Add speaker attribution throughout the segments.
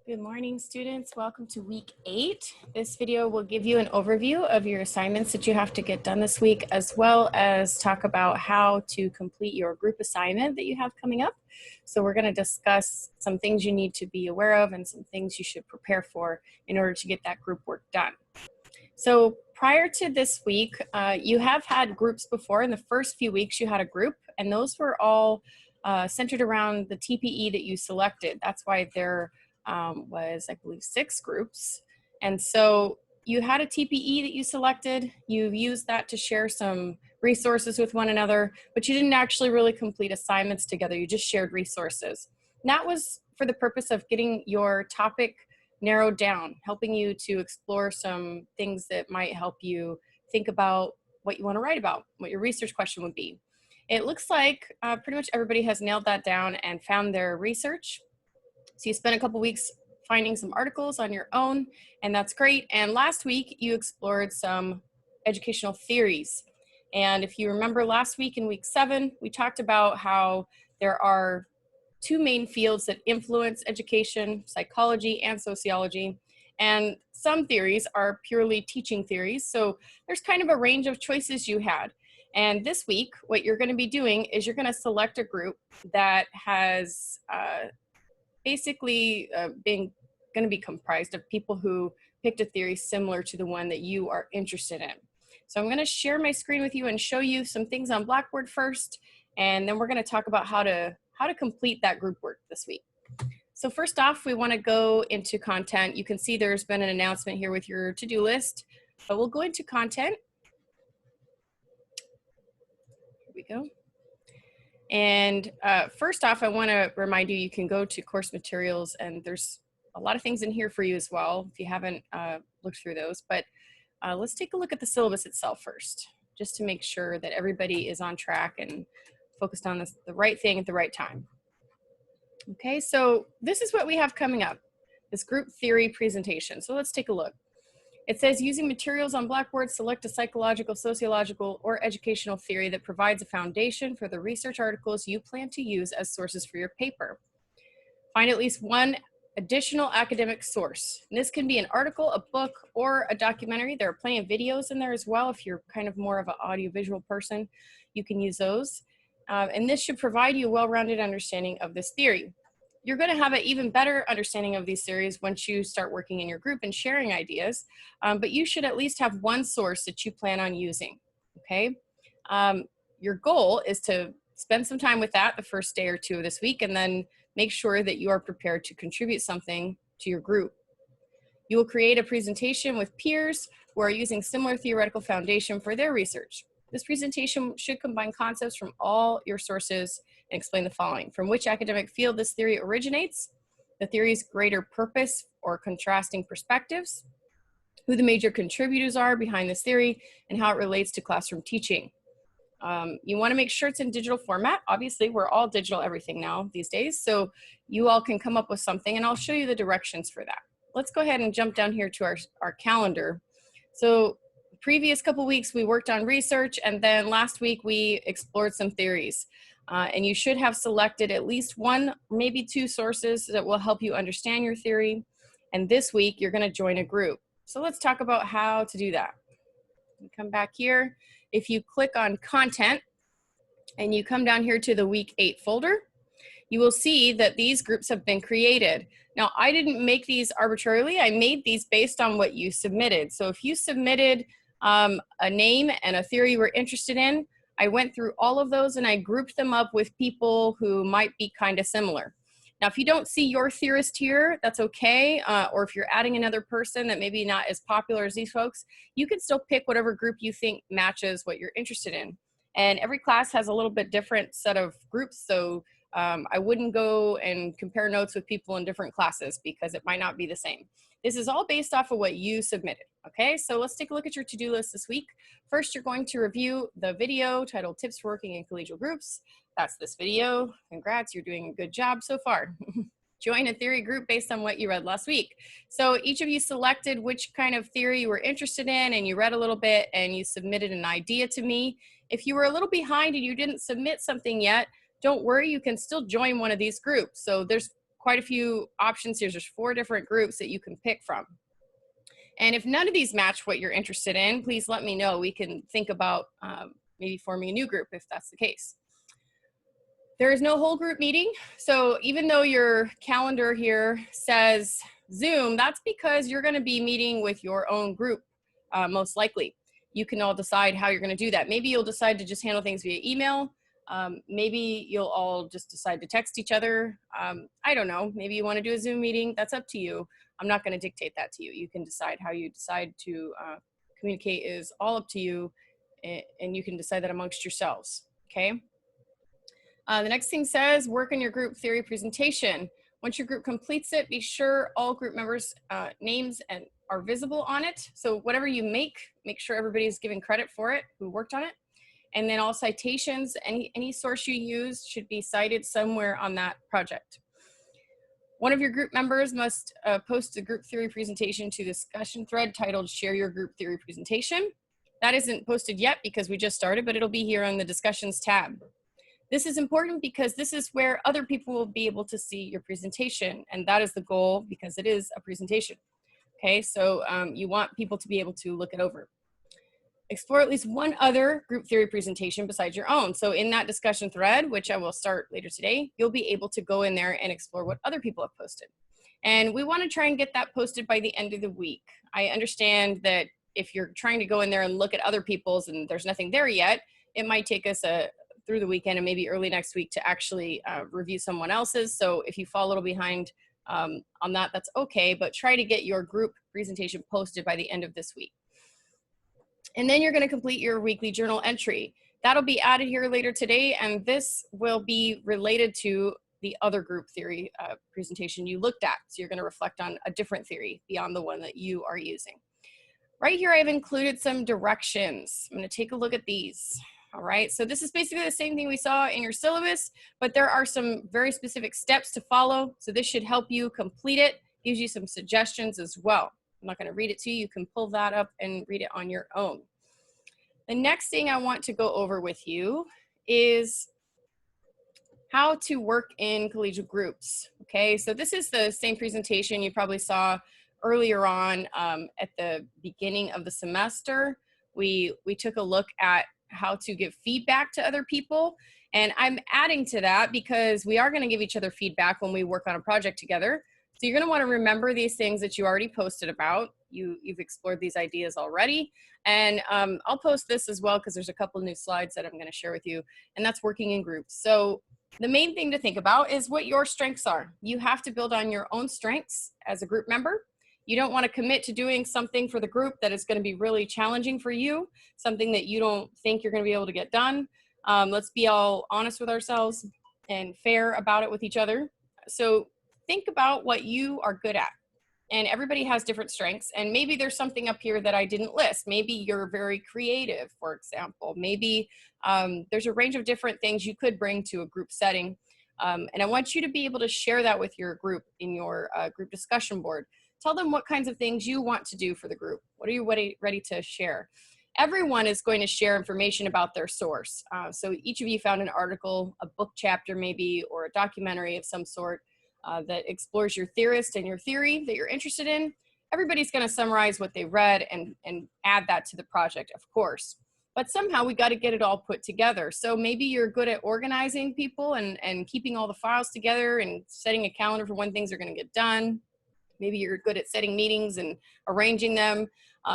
Speaker 1: Good morning, students. Welcome to week 8. This video will give you an overview of your assignments that you have to get done this week, as well as talk about how to complete your group assignment that you have coming up. So we're going to discuss some things you need to be aware of and some things you should prepare for in order to get that group work done. So prior to this week, you have had groups before. In the first few weeks, you had a group, and those were all centered around the TPE that you selected. That's why there was, I believe, 6 groups. And so you had a TPE that you selected. You've used that to share some resources with one another, but you didn't actually really complete assignments together. You just shared resources. And that was for the purpose of getting your topic narrowed down, helping you to explore some things that might help you think about what you want to write about, what your research question would be. It looks like pretty much everybody has nailed that down and found their research. So you spent a couple weeks finding some articles on your own, and that's great. And last week you explored some educational theories. And if you remember last week in week 7, we talked about how there are 2 main fields that influence education: psychology and sociology. And some theories are purely teaching theories. So there's kind of a range of choices you had. And this week, what you're going to be doing is you're going to select a group that has basically going to be comprised of people who picked a theory similar to the one that you are interested in. So I'm going to share my screen with you and show you some things on Blackboard first, and then we're going to talk about how to complete that group work this week. So first off, we want to go into content. You can see there's been an announcement here with your to-do list, but we'll go into content. Here we go. And first off, I want to remind you, you can go to course materials, and there's a lot of things in here for you as well if you haven't looked through those. But let's take a look at the syllabus itself first, just to make sure that everybody is on track and focused on the right thing at the right time. Okay, so this is what we have coming up, this group theory presentation. So let's take a look. It says, using materials on Blackboard, select a psychological, sociological, or educational theory that provides a foundation for the research articles you plan to use as sources for your paper. Find at least one additional academic source. And this can be an article, a book, or a documentary. There are plenty of videos in there as well. If you're kind of more of an audiovisual person, you can use those. And this should provide you a well-rounded understanding of this theory. You're going to have an even better understanding of these theories once you start working in your group and sharing ideas, but you should at least have one source that you plan on using, okay? Your goal is to spend some time with that the first day or 2 of this week, and then make sure that you are prepared to contribute something to your group. You will create a presentation with peers who are using similar theoretical foundation for their research. This presentation should combine concepts from all your sources and explain the following: from which academic field this theory originates, the theory's greater purpose or contrasting perspectives, who the major contributors are behind this theory, and how it relates to classroom teaching. You want to make sure it's in digital format. Obviously, we're all digital everything now these days, so you all can come up with something, and I'll show you the directions for that. Let's go ahead and jump down here to our calendar. So previous couple weeks we worked on research, and then last week we explored some theories. And you should have selected at least 1, maybe 2 sources that will help you understand your theory. And this week you're going to join a group. So let's talk about how to do that. Come back here. If you click on content and you come down here to the week 8 folder, you will see that these groups have been created. Now, I didn't make these arbitrarily. I made these based on what you submitted. So if you submitted a name and a theory you were interested in, I went through all of those and I grouped them up with people who might be kind of similar. Now, if you don't see your theorist here, that's okay. Or if you're adding another person that maybe not as popular as these folks, you can still pick whatever group you think matches what you're interested in. And every class has a little bit different set of groups, so I wouldn't go and compare notes with people in different classes because it might not be the same. This is all based off of what you submitted, okay? So let's take a look at your to-do list this week. First, you're going to review the video titled Tips for Working in Collegial Groups. That's this video. Congrats, you're doing a good job so far. Join a theory group based on what you read last week. So each of you selected which kind of theory you were interested in, and you read a little bit and you submitted an idea to me. If you were a little behind and you didn't submit something yet, don't worry, you can still join one of these groups. So there's quite a few options here. There's 4 different groups that you can pick from. And if none of these match what you're interested in, please let me know. We can think about maybe forming a new group if that's the case. There is no whole group meeting. So even though your calendar here says Zoom, that's because you're going to be meeting with your own group, most likely. You can all decide how you're going to do that. Maybe you'll decide to just handle things via email. Maybe you'll all just decide to text each other. I don't know. Maybe you want to do a Zoom meeting. That's up to you. I'm not going to dictate that to you. You can decide how you decide to communicate is all up to you, and you can decide that amongst yourselves, okay? The next thing says, work on your group theory presentation. Once your group completes it, be sure all group members' names are visible on it. So whatever you make sure everybody's giving credit for it who worked on it. And then all citations, any source you use should be cited somewhere on that project. One of your group members must post a group theory presentation to the discussion thread titled Share Your Group Theory Presentation. That isn't posted yet because we just started, but it'll be here on the discussions tab. This is important because this is where other people will be able to see your presentation, and that is the goal because it is a presentation. Okay, so you want people to be able to look it over. Explore at least one other group theory presentation besides your own. So in that discussion thread, which I will start later today, you'll be able to go in there and explore what other people have posted. And we want to try and get that posted by the end of the week. I understand that if you're trying to go in there and look at other people's and there's nothing there yet, it might take us through the weekend and maybe early next week to actually review someone else's. So if you fall a little behind on that, that's okay, but try to get your group presentation posted by the end of this week. And then you're going to complete your weekly journal entry. That'll be added here later today, and this will be related to the other group theory presentation you looked at. So you're going to reflect on a different theory beyond the one that you are using. Right here, I've included some directions. I'm going to take a look at these. All right, so this is basically the same thing we saw in your syllabus, but there are some very specific steps to follow. So this should help you complete it, gives you some suggestions as well. I'm not going to read it to you. You can pull that up and read it on your own. The next thing I want to go over with you is how to work in collegial groups. Okay, so this is the same presentation you probably saw earlier on at the beginning of the semester. We took a look at how to give feedback to other people. And I'm adding to that because we are going to give each other feedback when we work on a project together. So you're going to want to remember these things that you already posted about. You've explored these ideas already. And I'll post this as well because there's a couple of new slides that I'm going to share with you. And that's working in groups. So the main thing to think about is what your strengths are. You have to build on your own strengths as a group member. You don't want to commit to doing something for the group that is going to be really challenging for you, something that you don't think you're going to be able to get done. Let's be all honest with ourselves and fair about it with each other. So think about what you are good at. And everybody has different strengths. And maybe there's something up here that I didn't list. Maybe you're very creative, for example. Maybe there's a range of different things you could bring to a group setting. And I want you to be able to share that with your group in your group discussion board. Tell them what kinds of things you want to do for the group. What are you ready to share? Everyone is going to share information about their source. So each of you found an article, a book chapter maybe, or a documentary of some sort that explores your theorist and your theory that you're interested in. Everybody's going to summarize what they read and add that to the project, of course. But somehow we got to get it all put together. So maybe you're good at organizing people and keeping all the files together and setting a calendar for when things are going to get done. Maybe you're good at setting meetings and arranging them.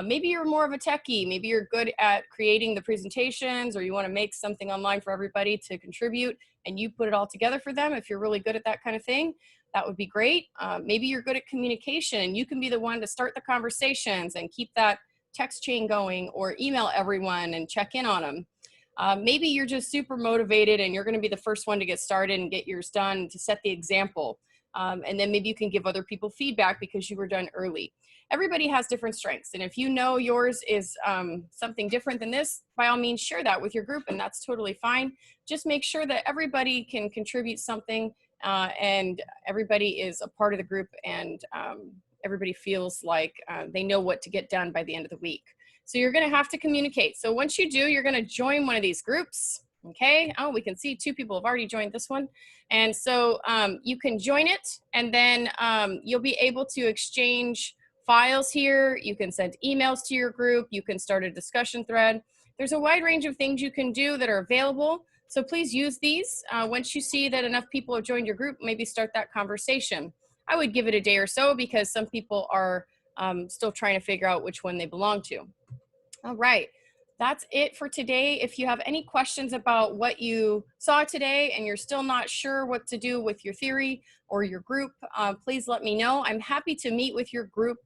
Speaker 1: Maybe you're more of a techie. Maybe you're good at creating the presentations, or you want to make something online for everybody to contribute and you put it all together for them. If you're really good at that kind of thing, that would be great. Maybe you're good at communication and you can be the one to start the conversations and keep that text chain going, or email everyone and check in on them. Maybe you're just super motivated and you're going to be the first one to get started and get yours done to set the example. And then maybe you can give other people feedback because you were done early. Everybody has different strengths. And if you know yours is something different than this, by all means, share that with your group, and that's totally fine. Just make sure that everybody can contribute something and everybody is a part of the group, and everybody feels like they know what to get done by the end of the week. So you're going to have to communicate. So once you do, you're going to join one of these groups. Okay, oh, we can see 2 people have already joined this one. And so you can join it, and then you'll be able to exchange files here. You can send emails to your group. You can start a discussion thread. There's a wide range of things you can do that are available. So please use these. Once you see that enough people have joined your group, maybe start that conversation. I would give it a day or so because some people are still trying to figure out which one they belong to. All right, that's it for today. If you have any questions about what you saw today and you're still not sure what to do with your theory or your group, please let me know. I'm happy to meet with your group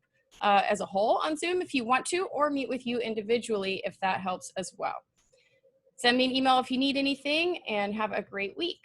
Speaker 1: as a whole on Zoom if you want to, or meet with you individually if that helps as well. Send me an email if you need anything, and have a great week.